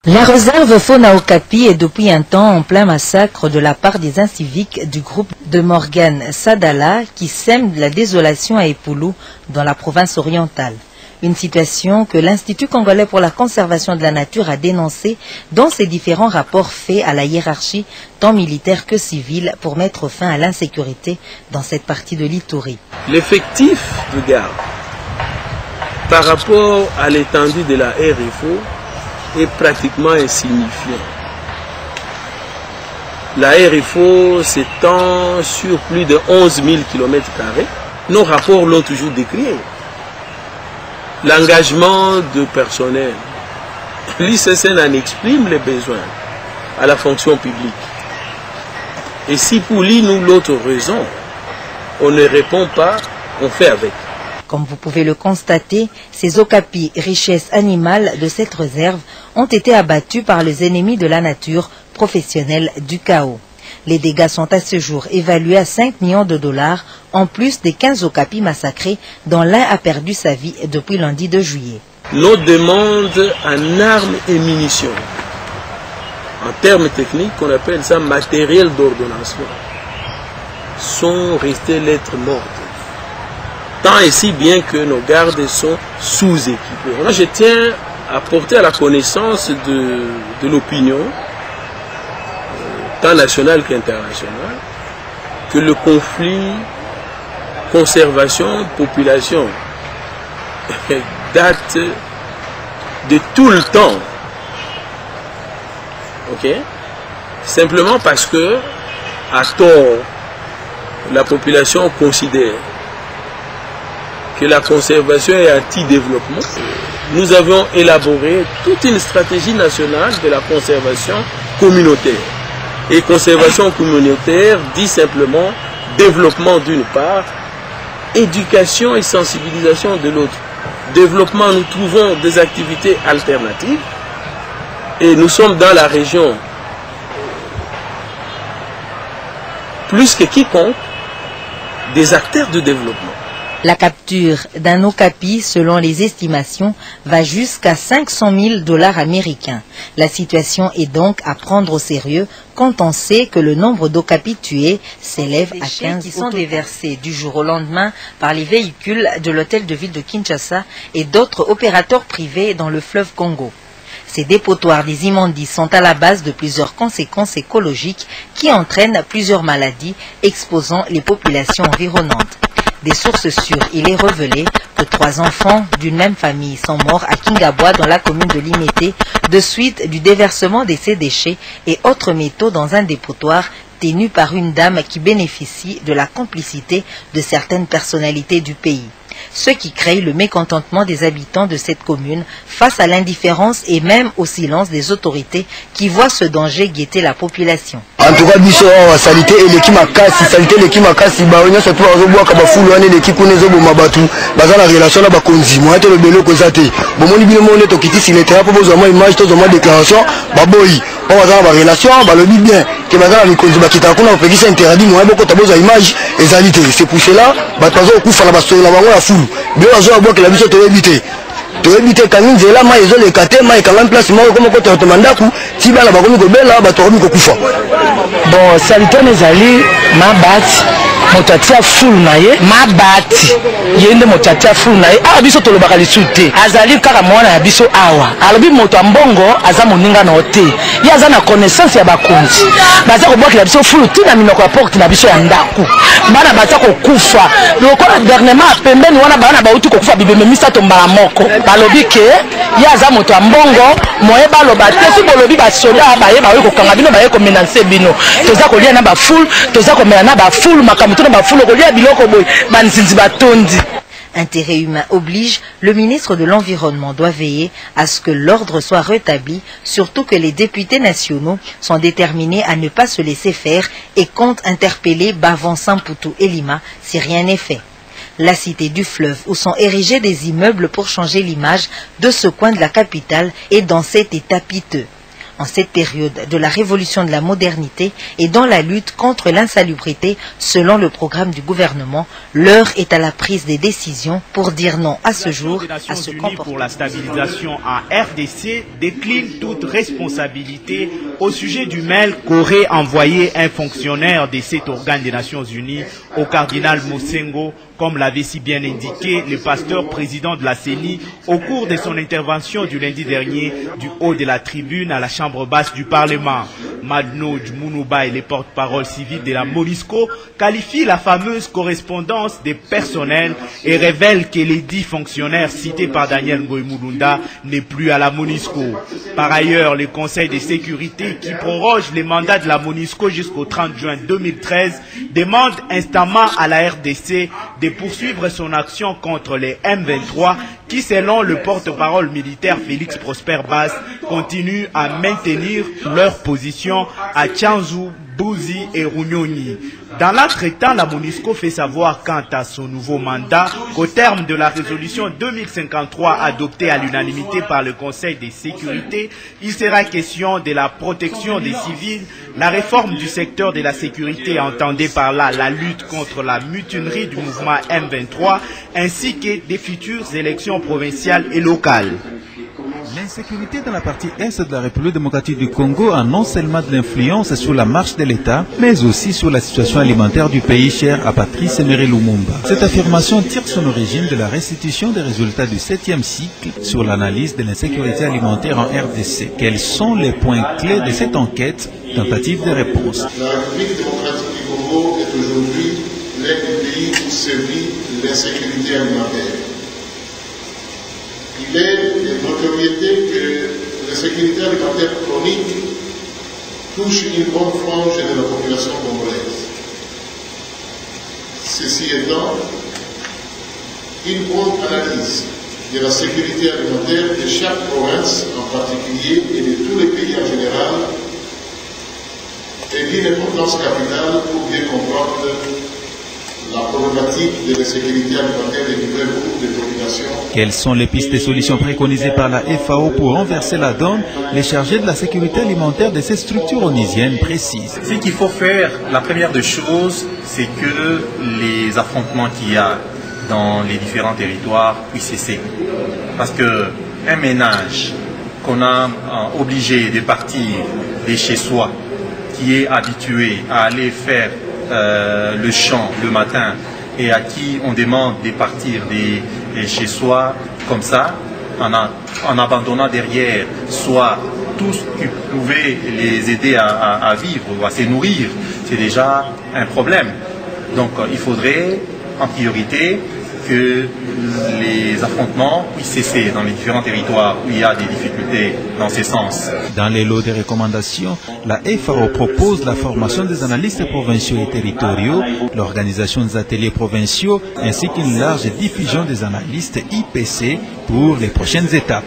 La réserve Fauna Okapi est depuis un temps en plein massacre de la part des inciviques du groupe de Morgan Sadala qui sème la désolation à Epoulou dans la province orientale. Une situation que l'Institut congolais pour la conservation de la nature a dénoncée dans ses différents rapports faits à la hiérarchie tant militaire que civile pour mettre fin à l'insécurité dans cette partie de l'Ituri. L'effectif de garde par rapport à l'étendue de la RFO est pratiquement insignifiant. La RFO s'étend sur plus de 11 000 km². Nos rapports l'ont toujours décrit. L'engagement de personnel, l'ICCN en exprime les besoins à la fonction publique. Et si pour lui, nous, l'autre raison, on ne répond pas, on fait avec. Comme vous pouvez le constater, ces okapis, richesses animales de cette réserve, ont été abattus par les ennemis de la nature, professionnels du chaos. Les dégâts sont à ce jour évalués à 5 millions de dollars, en plus des 15 okapis massacrés, dont l'un a perdu sa vie depuis lundi 2 juillet. Nos demandes en armes et munitions, en termes techniques, on appelle ça matériel d'ordonnancement, sont restées lettres mortes. Tant et si bien que nos gardes sont sous-équipés. Moi, je tiens à porter à la connaissance de l'opinion, tant nationale qu'internationale, que le conflit conservation-population date de tout le temps. Ok? Simplement parce que, à tort, la population considère que la conservation est anti-développement. Nous avons élaboré toute une stratégie nationale de la conservation communautaire. Et conservation communautaire dit simplement développement d'une part, éducation et sensibilisation de l'autre. Développement, nous trouvons des activités alternatives et nous sommes dans la région plus que quiconque des acteurs de développement. La capture d'un okapi, selon les estimations, va jusqu'à 500 000 dollars américains. La situation est donc à prendre au sérieux quand on sait que le nombre d'okapis tués s'élève à 15 qui sont déversés du jour au lendemain par les véhicules de l'hôtel de ville de Kinshasa et d'autres opérateurs privés dans le fleuve Congo. Ces dépotoirs des immondices sont à la base de plusieurs conséquences écologiques qui entraînent plusieurs maladies exposant les populations environnantes. Des sources sûres, il est révélé que 3 enfants d'une même famille sont morts à Kingabois dans la commune de Limete de suite du déversement de ces déchets et autres métaux dans un dépotoir tenu par une dame qui bénéficie de la complicité de certaines personnalités du pays. Ce qui crée le mécontentement des habitants de cette commune face à l'indifférence et même au silence des autorités qui voient ce danger guetter la population. En tout cas, biso salité et l'équipe makasi, salité l'équipe makasi, ba onya surtout azoboa ka bafulu ane l'équipe konezo boma batu, baza la relation na ba konzi, moi te le belo kozate. Bomoni bino mone to kitisi le terrain pour besoin image to zoma déclaration, ba boyi. On va dans la relation, ba le bien que baza la konzi ba kita kuna opekisa interdit moi boko taboza image et salité. C'est pour cela, ba tazo kufa la baso la bango la fulu. Bio azo aboa que la biso to éviter. To éviter quand nzela ma ezo le kate ma ekanga place mo comme ko to mandaku ti bana ba komi ko bela ba to ko kufa. Bon, salitaire nezali mabati motatia full naye mabati yende motatia full naye a biso to lobaka lisute azali kaka mwana ya biso awa alobi moto ambongo aza moninga na hote ya aza na connaissance ya bakonzi baza ko bwakila biso full tina minoko ya porte na biso ya ndaku bana baza ko kufa lokola dernièrement pembeni wana bana bauti ko kufa bibeme misa tombala moko balobi ke ya aza moto ambongo moye baloba te si bolobi ba soda ba ye ba ko kanga bino ba ye ko menacer bino toza ko lia na ba full toza ko mena na ba full makamu to na ba full ko lia biloko boy banzinzi batondi. Intérêt humain oblige, le ministre de l'Environnement doit veiller à ce que l'ordre soit rétabli, surtout que les députés nationaux sont déterminés à ne pas se laisser faire et comptent interpeller Bavon Samputu et Lima si rien n'est fait. La cité du fleuve où sont érigés des immeubles pour changer l'image de ce coin de la capitale est dans cet état piteux. En cette période de la révolution de la modernité et dans la lutte contre l'insalubrité, selon le programme du gouvernement, l'heure est à la prise des décisions pour dire non à ce jour à ce comportement. Pour la stabilisation en RDC décline toute responsabilité au sujet du mail qu'aurait envoyé un fonctionnaire de cet organe des Nations Unies au cardinal Mosengo, comme l'avait si bien indiqué le pasteur président de la CENI au cours de son intervention du lundi dernier du haut de la tribune à la chambre basse du Parlement. Madno Djmounouba et les porte-parole civils de la MONUSCO qualifient la fameuse correspondance des personnels et révèlent que les 10 fonctionnaires cités par Daniel Ngoï-Mulunda n'est plus à la MONUSCO. Par ailleurs, le Conseil de sécurité qui proroge les mandats de la MONUSCO jusqu'au 30 juin 2013 demande instamment à la RDC de poursuivre son action contre les M23 qui, selon le porte-parole militaire Félix Prosper Basse, continuent à maintenir leur position à Tchanzu, Bouzi et Runyoni. Dans l'entretemps, la MONUSCO fait savoir quant à son nouveau mandat qu'au terme de la résolution 2053 adoptée à l'unanimité par le Conseil de sécurité, il sera question de la protection des civils, la réforme du secteur de la sécurité, entendez par là la lutte contre la mutinerie du mouvement M23, ainsi que des futures élections provinciales et locales. L'insécurité dans la partie est de la République démocratique du Congo a non seulement de l'influence sur la marche de l'État, mais aussi sur la situation alimentaire du pays, cher à Patrice Emery Lumumba. Cette affirmation tire son origine de la restitution des résultats du 7e cycle sur l'analyse de l'insécurité alimentaire en RDC. Quels sont les points clés de cette enquête? Tentative de réponse. La République démocratique du Congo est aujourd'hui l'un des pays où sévit l'insécurité alimentaire. Il est de notoriété que l'insécurité alimentaire chronique touche une bonne frange de la population congolaise. Ceci étant, une bonne analyse de la sécurité alimentaire de chaque province en particulier et de tous les pays en général est d'une importance capitale pour bien comprendre la problématique de la sécurité alimentaire des divers groupes de population. Quelles sont les pistes et solutions préconisées par la FAO pour renverser la donne? Les chargés de la sécurité alimentaire de ces structures onisiennes précisent. Ce qu'il faut faire, la première des choses, c'est que les affrontements qu'il y a dans les différents territoires puissent cesser. Parce qu'un ménage qu'on a obligé de partir de chez soi, qui est habitué à aller faire le champ le matin et à qui on demande de partir de chez soi comme ça, en abandonnant derrière soit tout ce qui pouvait les aider à vivre ou à se nourrir, c'est déjà un problème. Donc il faudrait en priorité que les affrontements puissent cesser dans les différents territoires où il y a des difficultés dans ces sens. Dans les lots de recommandations, la FAO propose la formation des analystes provinciaux et territoriaux, l'organisation des ateliers provinciaux ainsi qu'une large diffusion des analystes IPC pour les prochaines étapes.